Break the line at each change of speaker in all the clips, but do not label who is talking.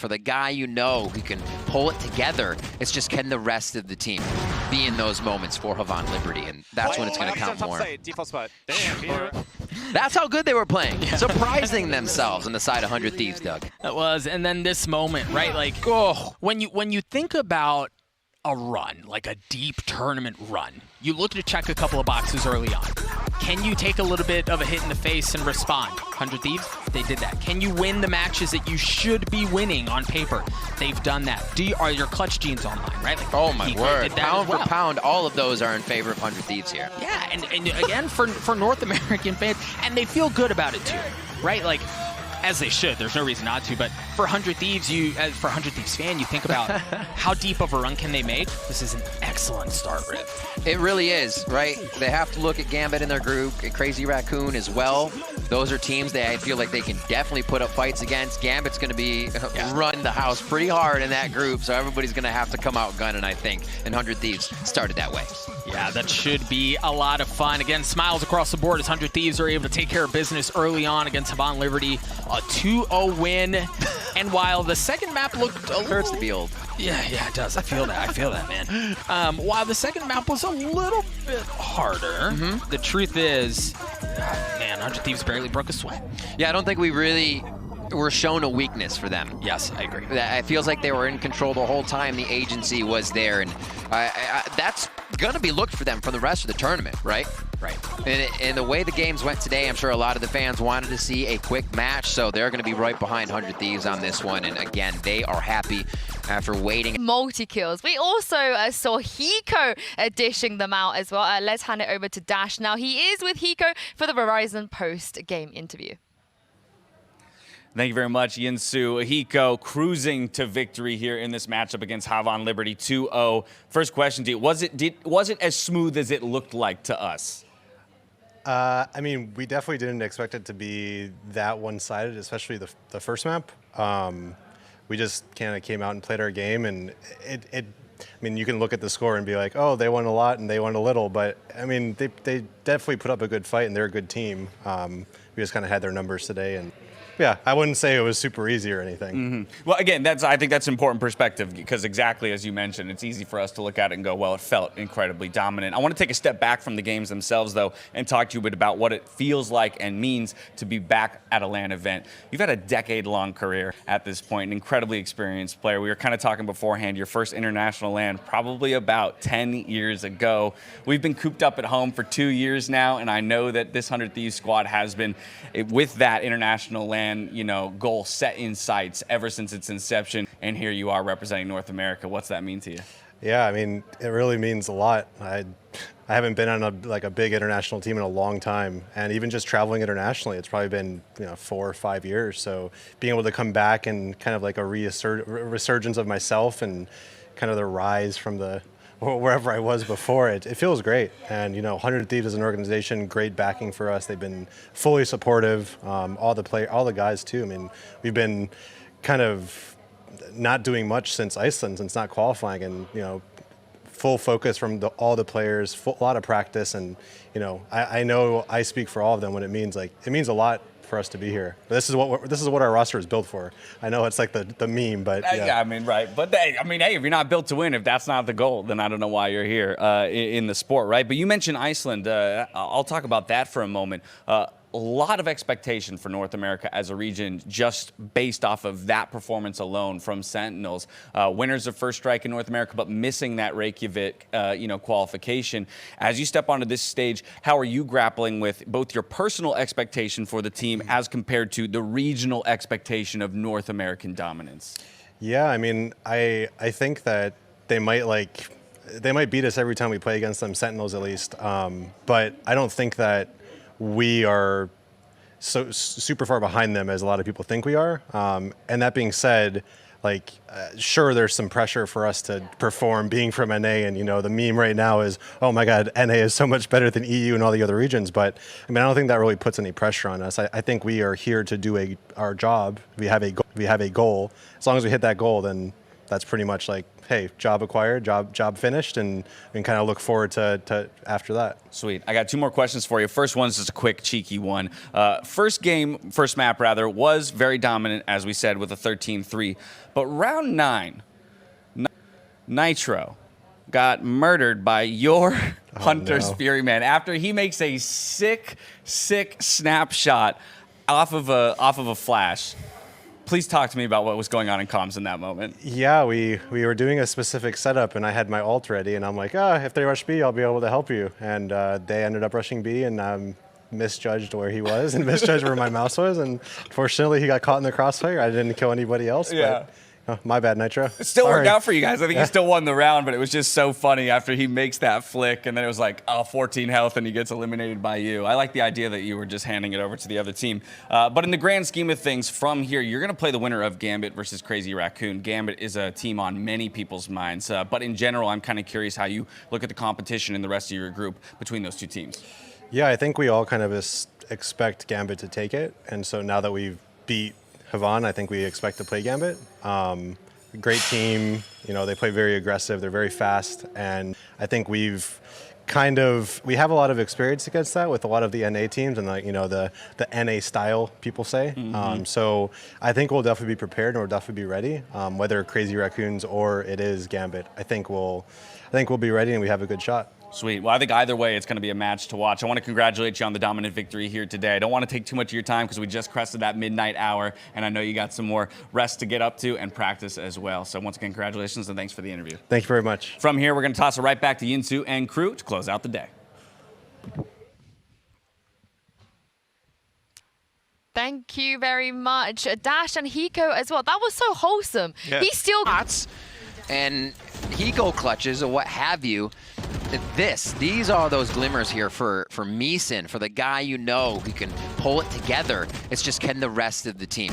for the guy you know who can pull it together. It's just can the rest of the team be in those moments for Havan Liberty, and that's when it's going to count more.
Default spot. Damn,
That's how good they were playing. Surprising themselves on the side of 100 Thieves, Doug.
That was, and then this moment, right? Like, oh, when you think about a run, like a deep tournament run, you look to check a couple of boxes early on. Can you take a little bit of a hit in the face and respond? 100 Thieves, they did that. Can you win the matches that you should be winning on paper? They've done that. Are your clutch genes online, right? Like,
oh my word, pound
well.
for pound, all of those are in favor of 100 Thieves here.
Yeah, and again, for North American fans, and they feel good about it too, right? Like, as they should. There's no reason not to. But for 100 Thieves, for 100 Thieves fan, you think about how deep of a run can they make. This is an excellent start, Rip.
It really is, right? They have to look at Gambit in their group, and Crazy Raccoon as well. Those are teams that I feel like they can definitely put up fights against. Gambit's going to be run the house pretty hard in that group, so everybody's going to have to come out gunning, I think. And 100 Thieves started that way.
Yeah, that should be a lot of fun. Again, smiles across the board as 100 Thieves are able to take care of business early on against Havan Liberty. A 2-0 win. And while the second map looked a little...
Hurts to be old.
Yeah, it does. I feel that, man. While the second map was a little bit harder, the truth is, man, 100 Thieves barely broke a sweat.
Yeah, I don't think we really were shown a weakness for them.
Yes, I agree.
It feels like they were in control the whole time. The agency was there, and that's going to be looked for them from the rest of the tournament, right?
Right.
And the way the games went today, I'm sure a lot of the fans wanted to see a quick match, so they're going to be right behind 100 Thieves on this one. And again, they are happy after waiting.
Multi-kills. We also saw Hiko dishing them out as well. Let's hand it over to Dash now. He is with Hiko for the Verizon post-game interview.
Thank you very much, Yinsu. Hiko cruising to victory here in this matchup against Havan Liberty 2-0. First question to you, was it as smooth as it looked like to us?
I mean, we definitely didn't expect it to be that one-sided, especially the first map. We just kind of came out and played our game, and I mean, you can look at the score and be like, oh, they won a lot and they won a little, but I mean, they definitely put up a good fight and they're a good team. We just kind of had their numbers today, and yeah, I wouldn't say it was super easy or anything.
Well, again, I think that's important perspective because exactly as you mentioned, it's easy for us to look at it and go, well, it felt incredibly dominant. I want to take a step back from the games themselves, though, and talk to you a bit about what it feels like and means to be back at a LAN event. You've had a decade-long career at this point, an incredibly experienced player. We were kind of talking beforehand, your first international LAN probably about 10 years ago. We've been cooped up at home for 2 years now, and I know that this 100 Thieves squad has been, with that international LAN, goal set in sights ever since its inception, and here you are representing North America. What's that mean to you?
Yeah, I mean, it really means a lot. I haven't been on a big international team in a long time, and even just traveling internationally, it's probably been 4 or 5 years. So being able to come back and kind of like a resurgence of myself and kind of the rise from wherever I was before, it feels great. And 100 Thieves is an organization, great backing for us. They've been fully supportive. All the guys too. I mean, we've been kind of not doing much since Iceland, since not qualifying, and full focus from all the players, a lot of practice, and I know I speak for all of them when it means a lot for us to be here. But this is what our roster is built for. I know it's like the meme, but
yeah, I mean, right. But hey, if you're not built to win, if that's not the goal, then I don't know why you're here in the sport, right? But you mentioned Iceland. I'll talk about that for a moment. A lot of expectation for North America as a region just based off of that performance alone from Sentinels. Winners of First Strike in North America, but missing that Reykjavik qualification. As you step onto this stage, how are you grappling with both your personal expectation for the team as compared to the regional expectation of North American dominance? Yeah,
I mean, I think that they might beat us every time we play against them, Sentinels at least. But I don't think that we are so super far behind them as a lot of people think we are. And that being said, sure, there's some pressure for us to perform being from NA, and the meme right now is, oh my God, NA is so much better than EU and all the other regions. But I mean, I don't think that really puts any pressure on us. I think we are here to do our job. We have a goal. As long as we hit that goal, then that's pretty much like, hey, job acquired, job finished, and kind of look forward to after that.
Sweet. I got 2 more questions for you. First one's just a quick, cheeky one. First map was very dominant, as we said, with a 13-3. But round 9, Nitro got murdered by your Hunter's Fury man after he makes a sick snapshot off of a flash. Please talk to me about what was going on in comms in that moment.
Yeah, we were doing a specific setup, and I had my ult ready, and I'm like, if they rush B, I'll be able to help you. And they ended up rushing B, and misjudged where he was and misjudged where my mouse was, and fortunately he got caught in the crossfire. I didn't kill anybody else, but my bad, Nitro.
It still worked out for you guys. I think he still won the round, but it was just so funny after he makes that flick, and then it was like, 14 health, and he gets eliminated by you. I like the idea that you were just handing it over to the other team. But in the grand scheme of things, from here, you're going to play the winner of Gambit versus Crazy Raccoon. Gambit is a team on many people's minds, but in general, I'm kind of curious how you look at the competition in the rest of your group between those 2 teams. Yeah,
I think we all kind of expect Gambit to take it, and so now that we've beat Havan, I think we expect to play Gambit. Great team, they play very aggressive, they're very fast, and I think we have a lot of experience against that with a lot of the NA teams and the NA style, people say. So I think we'll definitely be prepared and we'll definitely be ready, whether Crazy Raccoons or it is Gambit. I think we'll be ready and we have a good shot.
Sweet. Well, I think either way, it's going to be a match to watch. I want to congratulate you on the dominant victory here today. I don't want to take too much of your time because we just crested that midnight hour, and I know you got some more rest to get up to and practice as well. So once again, congratulations, and thanks for the interview.
Thank you very much.
From here, we're going to toss it right back to Yinsu and crew to close out the day.
Thank you very much. Dash and Hiko as well. That was so wholesome.
Yeah.
He still...
And Hiko clutches or what have you. These are those glimmers here for Meeson, for the guy who can pull it together. It's just can the rest of the team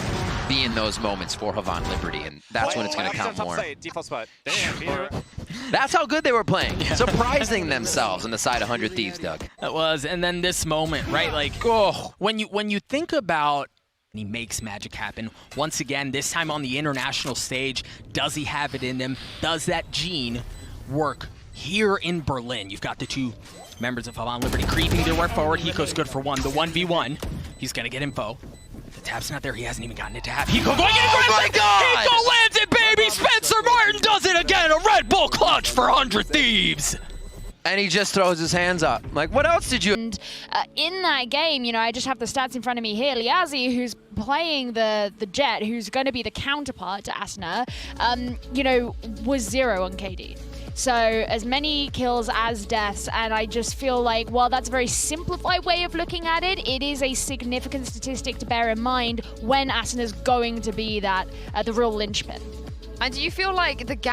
be in those moments for Havan Liberty, and that's when it's going to count more.
Default spot. Damn,
That's how good they were playing, surprising themselves on the side of 100 Thieves, Doug.
That was, and then this moment, right? Like, when you think about. He makes magic happen. Once again, this time on the international stage, does he have it in him? Does that gene work here in Berlin? You've got the 2 members of Havan Liberty creeping their way forward. Hiko's good for 1. The 1v1. He's going to get info. The tap's not there. He hasn't even gotten it to have. Hiko going in.
Oh my God!
Hiko lands it, baby! Spencer Martin does it again. A Red Bull clutch for 100 Thieves.
And he just throws his hands up. Like, what else did you...
And in that game, I just have the stats in front of me here. Liazzi, who's playing the Jet, who's going to be the counterpart to Asuna, was 0 on KD. So as many kills as deaths, and I just feel like, while that's a very simplified way of looking at it, it is a significant statistic to bear in mind when Asuna's going to be the real linchpin.
And do you feel like the gap